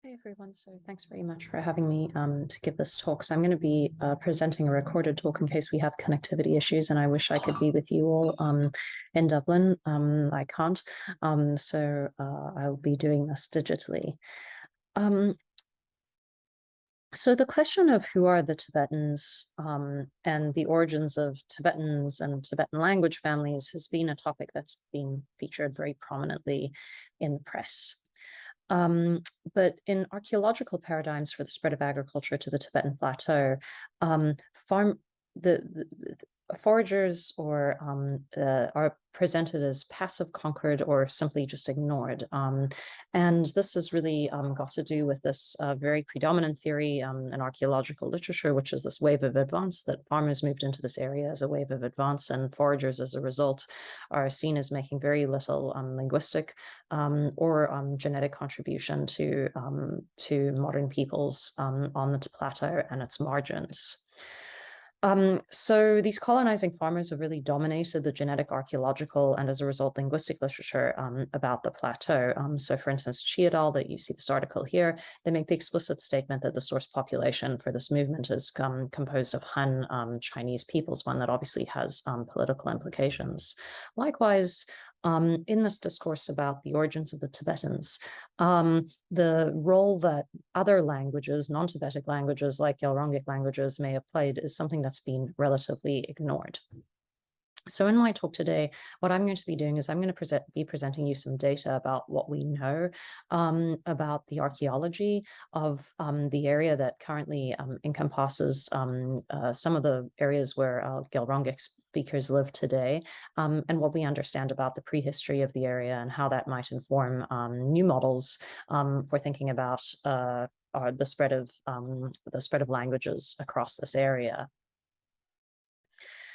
Hi, everyone. So thanks very much for having me to give this talk. So I'm going to be presenting a recorded talk in case we have connectivity issues, and I wish I could be with you all in Dublin. I can't, so I'll be doing this digitally. So the question of who are the Tibetans and the origins of Tibetans and Tibetan language families has been a topic that's been featured very prominently in the press. But in archaeological paradigms for the spread of agriculture to the Tibetan plateau, foragers are presented as passive conquered or simply just ignored. And this has really got to do with this very predominant theory in archaeological literature, which is this wave of advance, that farmers moved into this area as a wave of advance, and foragers as a result are seen as making very little linguistic or genetic contribution to modern peoples on the plateau and its margins. So these colonizing farmers have really dominated the genetic, archaeological, and as a result, linguistic literature about the plateau. So for instance, Chiadal, that you see this article here, they make the explicit statement that the source population for this movement is composed of Han Chinese peoples, one that obviously has political implications. Likewise, in this discourse about the origins of the Tibetans, the role that other languages, non-Tibetic languages like Rgyalrongic languages may have played is something that's been relatively ignored. So in my talk today, what I'm going to be doing is I'm going to be presenting you some data about what we know about the archaeology of the area that currently encompasses some of the areas where Rgyalrongic speakers live today, and what we understand about the prehistory of the area and how that might inform new models for thinking about the spread of languages across this area.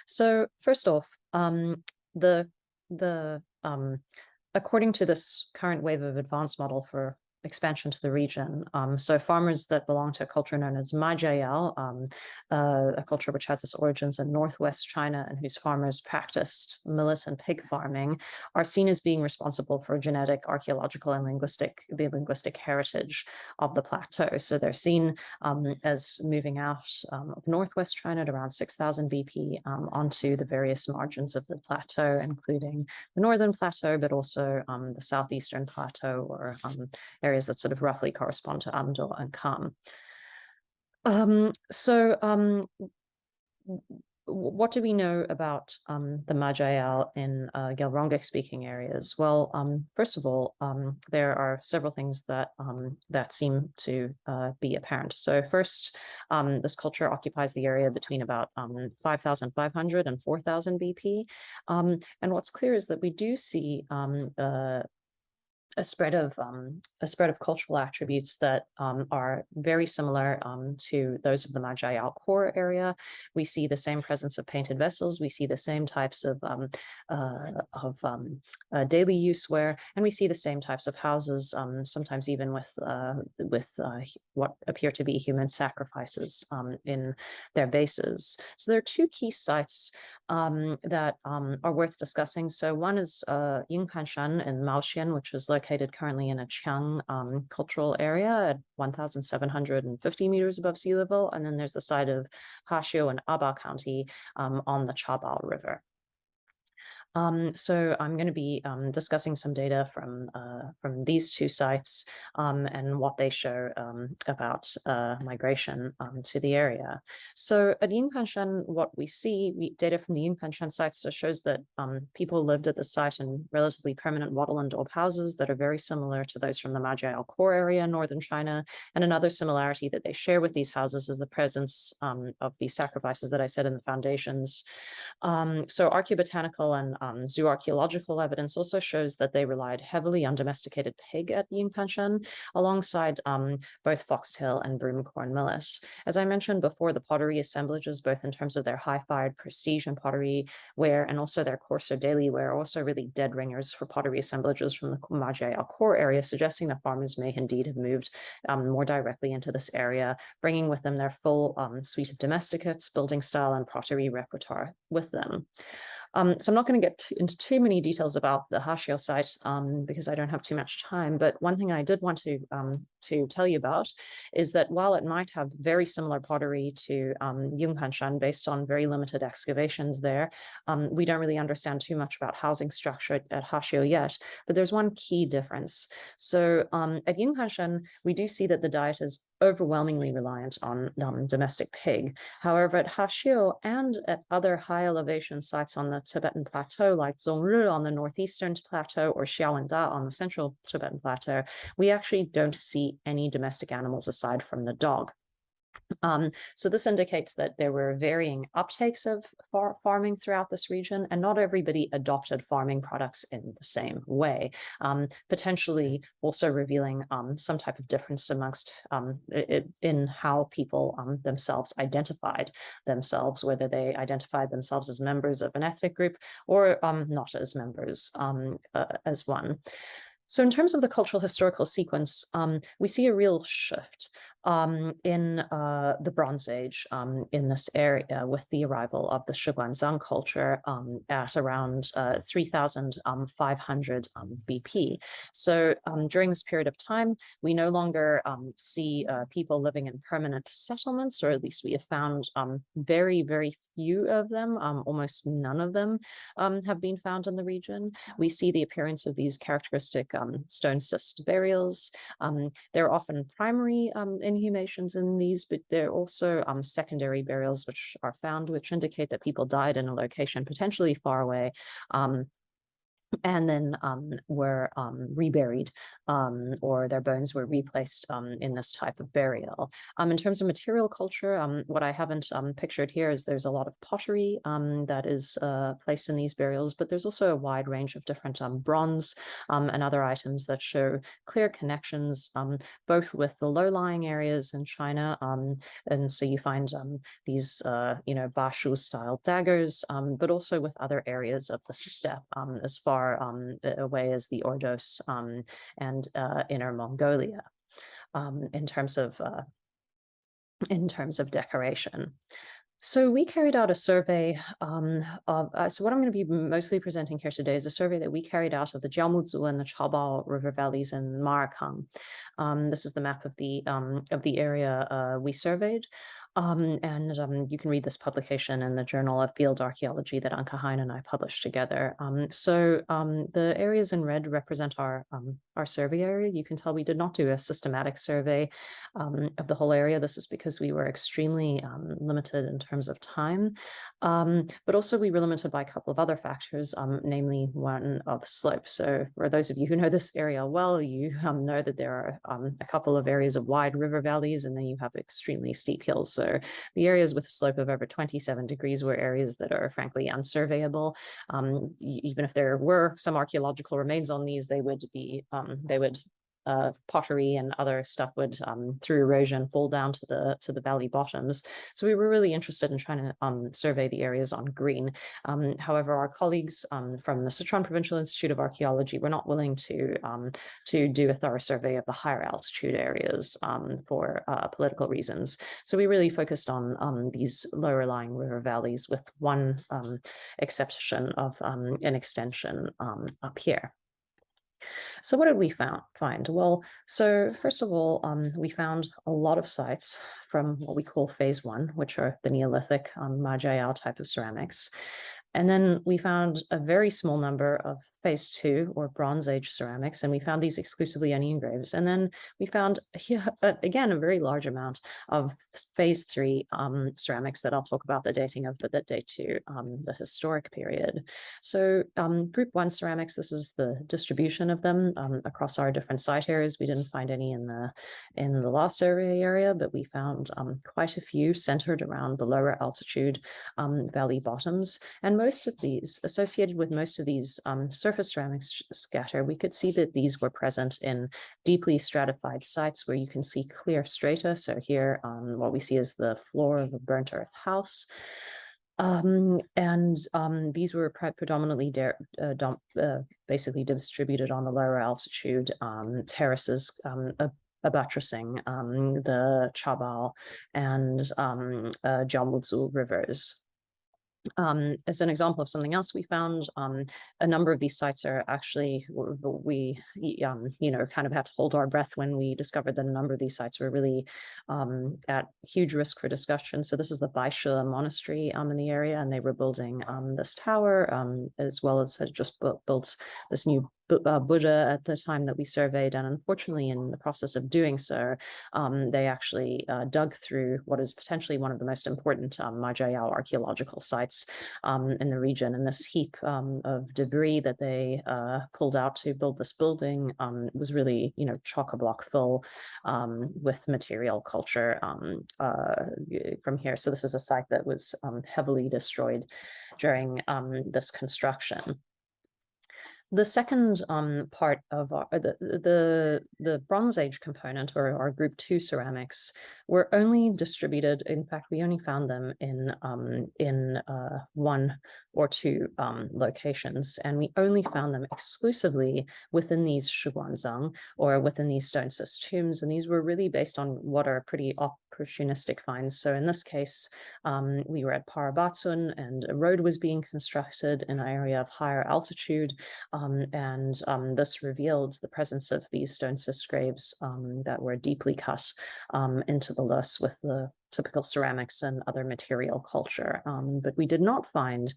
So first off, according to this current wave of advanced model for expansion to the region, so farmers that belong to a culture known as Majiayao, a culture which has its origins in northwest China and whose farmers practiced millet and pig farming, are seen as being responsible for genetic, archaeological, and the linguistic heritage of the plateau. So they're seen as moving out of northwest China at around 6,000 BP onto the various margins of the plateau, including the northern plateau, but also the southeastern plateau, or areas that sort of roughly correspond to Amdo and Kham. What do we know about the Majiayao in Rgyalrongic speaking areas? Well, first of all, there are several things that seem to be apparent. So first, this culture occupies the area between about 5,500 and 4,000 BP. And what's clear is that we do see a spread of cultural attributes that are very similar to those of the Majiayao core area. We see the same presence of painted vessels. We see the same types of daily use ware, and we see the same types of houses, sometimes even with what appear to be human sacrifices in their bases. So there are two key sites that are worth discussing. So one is Yingpanshan in Maoxian, which is located currently in a Qiang cultural area at 1,750 meters above sea level. And then there's the site of Haxiu in Aba County on the Chabao River. So I'm going to be discussing some data from these two sites and what they show about migration to the area. So at Yingpanshan, what we see, data from the Yingpanshan sites shows that people lived at the site in relatively permanent wattle and daub houses that are very similar to those from the Majiayao core area in northern China. And another similarity that they share with these houses is the presence of these sacrifices that I said in the foundations. So archaeobotanical and zooarchaeological evidence also shows that they relied heavily on domesticated pig at Yingpanshan, alongside both foxtail and broomcorn millet. As I mentioned before, the pottery assemblages, both in terms of their high-fired prestige and pottery ware and also their coarser daily ware, are also really dead ringers for pottery assemblages from the Majiayao core area, suggesting that farmers may indeed have moved more directly into this area, bringing with them their full suite of domesticates, building style, and pottery repertoire with them. So I'm not going to get into too many details about the Hashio site because I don't have too much time. But one thing I did want to tell you about is that while it might have very similar pottery to Yunganshan based on very limited excavations there, we don't really understand too much about housing structure at Hashio yet. But there's one key difference. So at Yunganshan, we do see that the diet is overwhelmingly reliant on domestic pig. However, at Hashio and at other high elevation sites on the Tibetan plateau, like Zhongri on the northeastern plateau or Xiaowenda on the central Tibetan plateau, we actually don't see any domestic animals aside from the dog. So this indicates that there were varying uptakes of farming throughout this region, and not everybody adopted farming products in the same way, potentially also revealing some type of difference amongst in how people themselves identified themselves, whether they identified themselves as members of an ethnic group or not as members as one. So in terms of the cultural historical sequence, we see a real shift in the Bronze Age in this area with the arrival of the Shiguanzang culture at around 3,500 BP. So during this period of time, we no longer see people living in permanent settlements, or at least we have found very, very few of them. Almost none of them have been found in the region. We see the appearance of these characteristic stone cist burials. They're often primary inhumations in these, but there are also secondary burials which are found, which indicate that people died in a location potentially far away, and then were reburied, or their bones were replaced in this type of burial. In terms of material culture, what I haven't pictured here is there's a lot of pottery that is placed in these burials, but there's also a wide range of different bronze and other items that show clear connections, both with the low-lying areas in China, and so you find these, Bashu-style daggers, but also with other areas of the steppe, as far away as the Ordos and Inner Mongolia in terms of decoration. So we carried out a survey so what I'm going to be mostly presenting here today is a survey that we carried out of the Jiaomuzu and the Chaobao river valleys in Marakang. This is the map of the area we surveyed. You can read this publication in the Journal of Field Archaeology that Anke Hein and I published together. The areas in red represent our survey area. You can tell we did not do a systematic survey of the whole area. This is because we were extremely limited in terms of time, but also we were limited by a couple of other factors, namely one of slope. So for those of you who know this area well, you know that there are a couple of areas of wide river valleys, and then you have extremely steep hills. So the areas with a slope of over 27 degrees were areas that are frankly unsurveyable. Even if there were some archaeological remains on these, they would be pottery and other stuff would through erosion fall down to the valley bottoms. So we were really interested in trying to survey the areas on green. However, our colleagues from the Sichuan Provincial Institute of Archaeology were not willing to do a thorough survey of the higher altitude areas for political reasons. So we really focused on these lower lying river valleys, with one exception of an extension up here. So what did we find? Well, so first of all, we found a lot of sites from what we call phase one, which are the Neolithic Majiayao type of ceramics. And then we found a very small number of phase two or Bronze Age ceramics, and we found these exclusively any engraves. And then we found, again, a very large amount of phase three ceramics that I'll talk about the dating of, but that date to the historic period. So group one ceramics, this is the distribution of them across our different site areas. We didn't find any in the last survey area, but we found quite a few centered around the lower altitude valley bottoms. And most of these, associated with most of these surface ceramics scatter, we could see that these were present in deeply stratified sites where you can see clear strata. So here, what we see is the floor of a burnt earth house. These were predominantly basically distributed on the lower altitude terraces, abuttrising the Chaobao and Jiaomuzu rivers. As an example of something else we found, a number of these sites are actually, we kind of had to hold our breath when we discovered that a number of these sites were really at huge risk for discussion. So this is the Baisha Monastery in the area, and they were building this tower, as well as had just built this new Buddha at the time that we surveyed. And unfortunately, in the process of doing so, they actually dug through what is potentially one of the most important Majiayao archaeological sites in the region. And this heap of debris that they pulled out to build this building was really, chock-a-block full with material culture from here. So this is a site that was heavily destroyed during this construction. The second part of the Bronze Age component, or our Group 2 ceramics, were only distributed. In fact, we only found them in one or two locations, and we only found them exclusively within these Shiguanzang, or within these stone cist tombs. And these were really based on what are pretty opportunistic finds. So in this case, we were at Parabatsun, and a road was being constructed in an area of higher altitude. This revealed the presence of these stone cist graves that were deeply cut into the loess with the typical ceramics and other material culture. But we did not find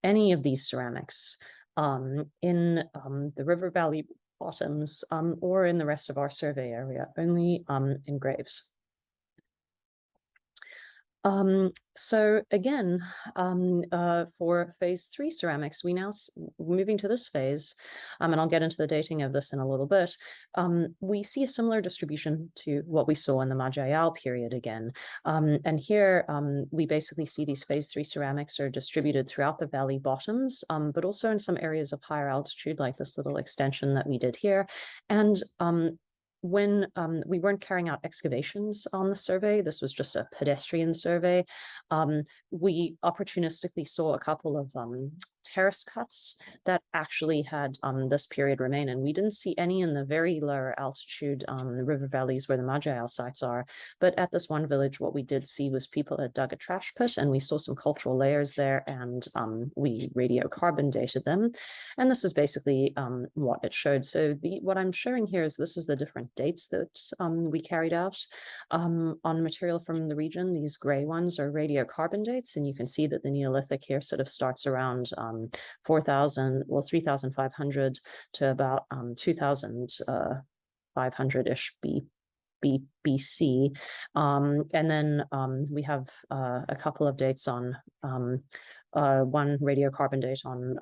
any of these ceramics in the river valley bottoms or in the rest of our survey area, only in graves. So again, for phase 3 ceramics, we now, moving to this phase, and I'll get into the dating of this in a little bit, we see a similar distribution to what we saw in the Majiayao period again. And here we basically see these phase 3 ceramics are distributed throughout the valley bottoms, but also in some areas of higher altitude, like this little extension that we did here. And when we weren't carrying out excavations on the survey, this was just a pedestrian survey, we opportunistically saw a couple of terrace cuts that actually had this period remain, and we didn't see any in the very lower altitude river valleys where the Majiayao sites are. But at this one village, what we did see was people had dug a trash pit, and we saw some cultural layers there, and we radiocarbon dated them. And this is basically what it showed. So what I'm showing here is this is the different dates that we carried out on material from the region. These gray ones are radiocarbon dates, and you can see that the Neolithic here sort of starts around 3,500 to about 2,500-ish BC. And then we have a couple of dates on one radiocarbon date on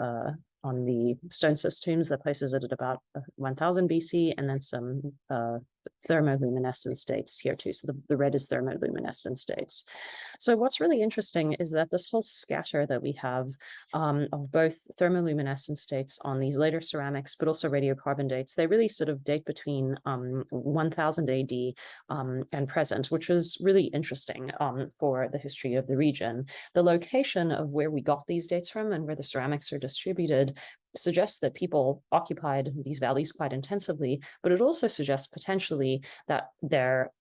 the stone cist tombs that places it at about 1000 BC, and then some thermoluminescent dates here too. So the red is thermoluminescent dates. So what's really interesting is that this whole scatter that we have of both thermoluminescent dates on these later ceramics, but also radiocarbon dates, they really sort of date between 1000 AD and present, which is really interesting for the history of the region. The location of where we got these dates from and where the ceramics are distributed suggests that people occupied these valleys quite intensively, but it also suggests potentially that their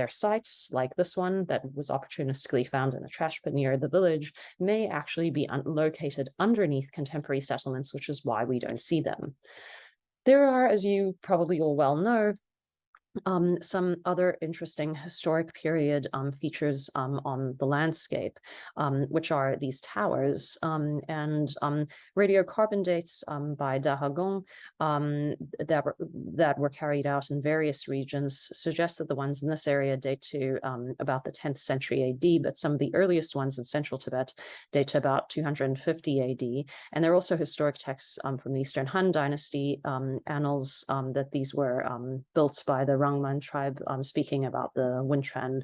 sites, like this one that was opportunistically found in a trash pit near the village, may actually be located underneath contemporary settlements, which is why we don't see them. There are, as you probably all well know, some other interesting historic period features on the landscape, which are these towers, and radiocarbon dates by Dahagong that were carried out in various regions suggest that the ones in this area date to about the 10th century AD, but some of the earliest ones in central Tibet date to about 250 AD. And there are also historic texts from the Eastern Han Dynasty annals that these were built by the Rangman tribe, speaking about the Wintran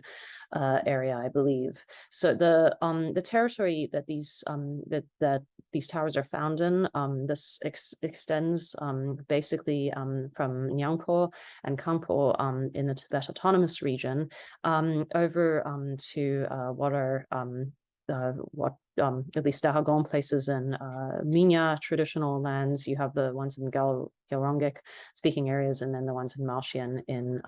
area, I believe. So the territory that these towers are found in, this extends basically from Nyangpo and Kangpo in the Tibet Autonomous Region over to what are at least Dahagong places in Minya traditional lands. You have the ones in Rgyalrongic speaking areas, and then the ones in Malxian in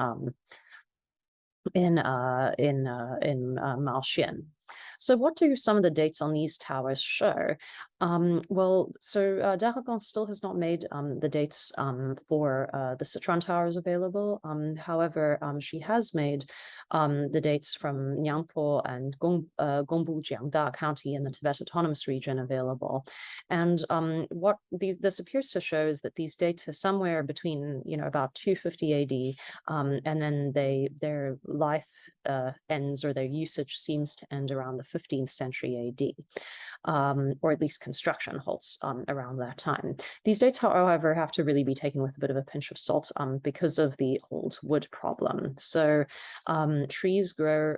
Malxian. So what do some of the dates on these towers show? Rgyalrong still has not made the dates for the Sichuan towers available. However, she has made the dates from Nyangpo and Gongbu Jiangda County in the Tibet Autonomous Region available. And what this appears to show is that these dates are somewhere between, about 250 AD, and then their life ends, or their usage seems to end around the 15th century AD, or at least construction halts around that time. These dates, however, have to really be taken with a bit of a pinch of salt because of the old wood problem. So trees grow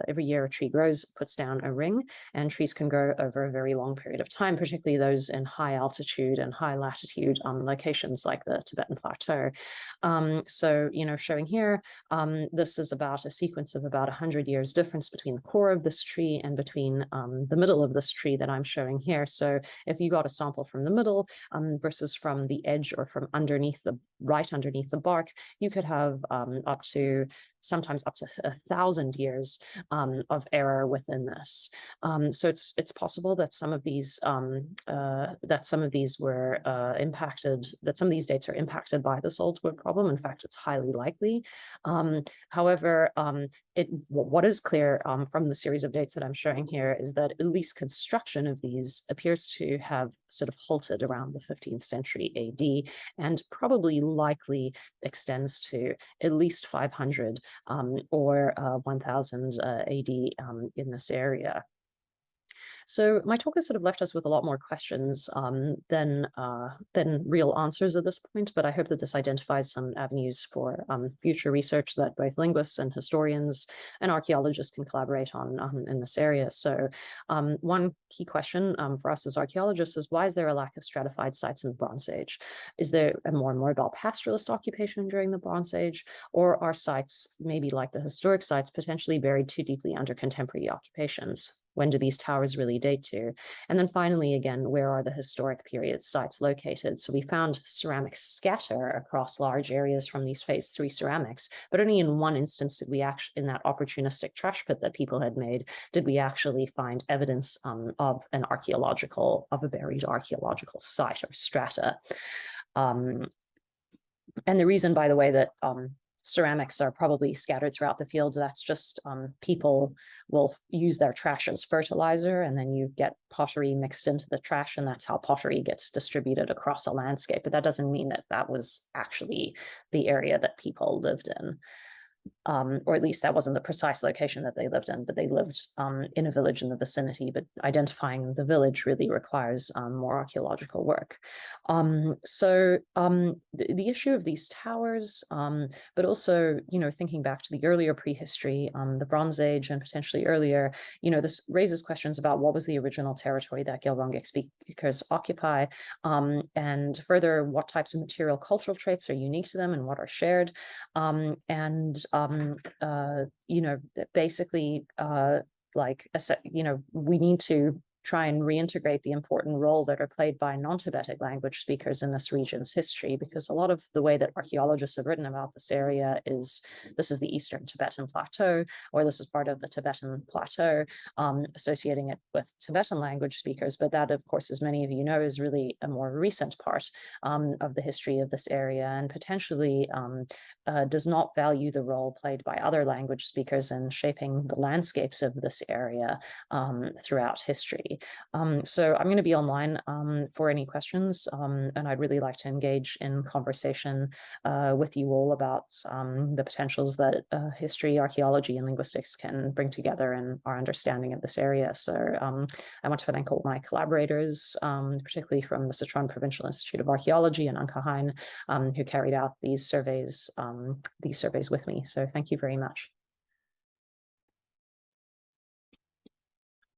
every year a tree grows, puts down a ring, and trees can grow over a very long period of time, particularly those in high altitude and high latitude locations like the Tibetan Plateau. Showing here, this is about a sequence of about 100 years difference between the core of this tree and between the middle of this tree that I'm showing here. So if you got a sample from the middle versus from the edge or from right underneath the bark, you could have sometimes up to 1,000 years of error within this. So it's possible that some of these were impacted, that some of these dates are impacted by this old wood problem. In fact, it's highly likely. However, what is clear from the series of dates that I'm showing here is that at least construction of these appears to have sort of halted around the 15th century AD, and probably likely extends to at least 500 or 1000 AD in this area. So my talk has sort of left us with a lot more questions than real answers at this point, but I hope that this identifies some avenues for future research that both linguists and historians and archaeologists can collaborate on in this area. So one key question for us as archaeologists is, why is there a lack of stratified sites in the Bronze Age? Is there a more about pastoralist occupation during the Bronze Age, or are sites, maybe like the historic sites, potentially buried too deeply under contemporary occupations? When do these towers really date to? And then finally, again, where are the historic period sites located? So we found ceramics scatter across large areas from these phase 3 ceramics, but only in one instance did we actually, in that opportunistic trash pit that people had made, did we actually find evidence of a buried archaeological site or strata. And the reason, by the way, that ceramics are probably scattered throughout the fields, that's just people will use their trash as fertilizer, and then you get pottery mixed into the trash, and that's how pottery gets distributed across a landscape. But that doesn't mean that that was actually the area that people lived in. Or at least that wasn't the precise location that they lived in, but they lived in a village in the vicinity. But identifying the village really requires more archaeological work. The issue of these towers, but also, thinking back to the earlier prehistory, the Bronze Age and potentially earlier, this raises questions about what was the original territory that Rgyalrong speakers occupy, and further, what types of material cultural traits are unique to them and what are shared, basically, we need to try and reintegrate the important role that are played by non-Tibetic language speakers in this region's history, because a lot of the way that archaeologists have written about this area is, this is the Eastern Tibetan Plateau, or this is part of the Tibetan Plateau, associating it with Tibetan language speakers. But that, of course, as many of you know, is really a more recent part of the history of this area, and potentially does not value the role played by other language speakers in shaping the landscapes of this area throughout history. So I'm going to be online for any questions, and I'd really like to engage in conversation with you all about the potentials that history, archaeology, and linguistics can bring together in our understanding of this area. So I want to thank all my collaborators, particularly from the Sichuan Provincial Institute of Archaeology and Uncahain, who carried out these surveys with me. So thank you very much.